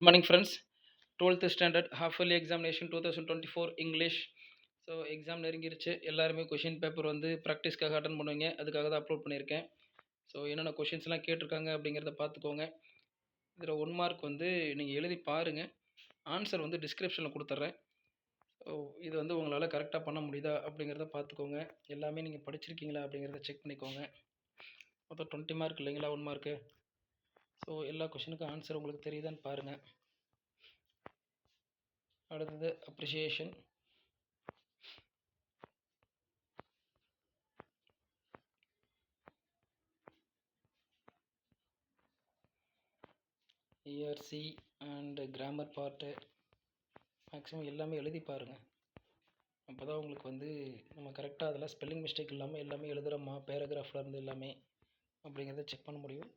Good morning, friends. 12th standard half yearly examination 2024 English. So exam நெருங்கிருச்சு. எல்லாருமே question paper வந்து ப்ராக்டிஸ்க்காக attend பண்ணுவீங்க. அதுக்காக தான் அப்லோட் பண்ணியிருக்கேன். ஸோ என்னென்ன கொஷின்ஸ்லாம் கேட்டிருக்காங்க அப்படிங்கிறத பார்த்துக்கோங்க. இதில் 1 மார்க் வந்து நீங்கள் எழுதி பாருங்கள். ஆன்சர் வந்து டிஸ்கிரிப்ஷனில் கொடுத்துட்றேன். ஸோ இது வந்து உங்களால் கரெக்டாக பண்ண முடியுதா அப்படிங்கிறத பார்த்துக்கோங்க. எல்லாமே நீங்கள் படிச்சிருக்கீங்களா அப்படிங்கிறத செக் பண்ணிக்கோங்க. மொத்தம் 20 மார்க் இல்லைங்களா 1 மார்க்கு. ஸோ எல்லா கொஷினுக்கும் ஆன்சர் உங்களுக்கு தெரியுதான்னு பாருங்கள். அடுத்தது appreciation. ERC and grammar part maximum எல்லாமே எழுதி பாருங்கள். அப்போ தான் உங்களுக்கு வந்து நம்ம கரெக்டாக அதில் ஸ்பெல்லிங் மிஸ்டேக் இல்லாமல் எல்லாமே எழுதுகிறோமா பேராகிராஃபில் இருந்து எல்லாமே அப்படிங்கிறத செக் பண்ண முடியும்.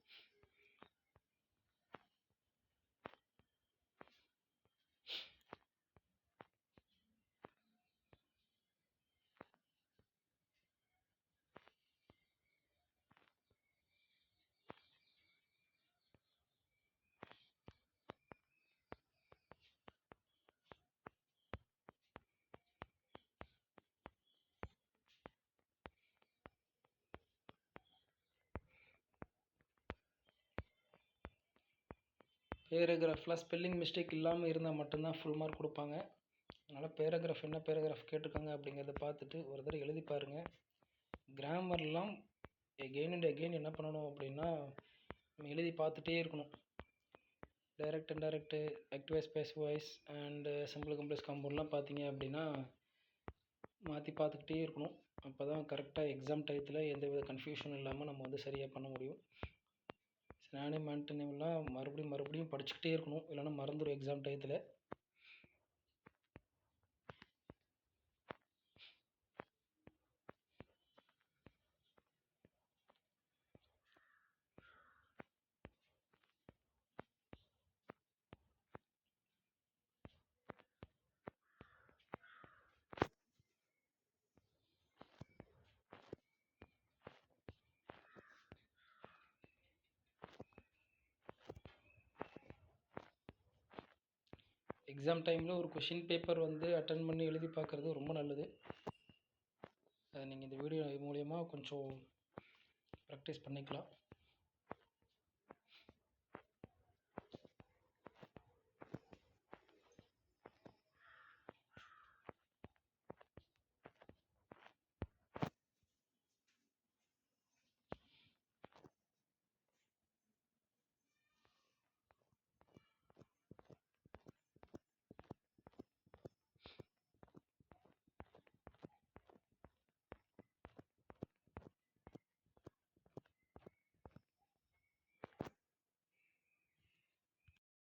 பேராகிராஃபில் ஸ்பெல்லிங் மிஸ்டேக் இல்லாமல் இருந்தால் மட்டும்தான் ஃபுல் மார்க் கொடுப்பாங்க. அதனால் பேராகிராஃப் என்ன பேராகிராஃப் கேட்டிருக்காங்க அப்படிங்கிறத பார்த்துட்டு ஒரு தடவை எழுதி பாருங்கள். கிராமர்லாம் எகெயின் அண்ட் எகெயின் என்ன பண்ணணும் அப்படின்னா நம்ம எழுதி பார்த்துட்டே இருக்கணும். Direct indirect active voice passive voice and simple complex காம்பவுண்ட்லாம் பார்த்தீங்க அப்படின்னா மாற்றி பார்த்துக்கிட்டே இருக்கணும். அப்போ தான் கரெக்டாக எக்ஸாம் டயத்தில் எந்தவித கன்ஃபியூஷனும் இல்லாமல் நம்ம வந்து சரியாக பண்ண முடியும். சினானிம் ஆன்டனிம்லாம் மறுபடியும் படிச்சுக்கிட்டே இருக்கணும், இல்லைன்னா மறந்துடும் எக்ஸாம் டயத்தில். எக்ஸாம் டைமில் ஒரு கொஷின் பேப்பர் வந்து அட்டன் பண்ணி எழுதி பார்க்குறது ரொம்ப நல்லது. அதை நீங்கள் இந்த வீடியோ மூலயமா கொஞ்சம் ப்ராக்டிஸ் பண்ணிக்கலாம்.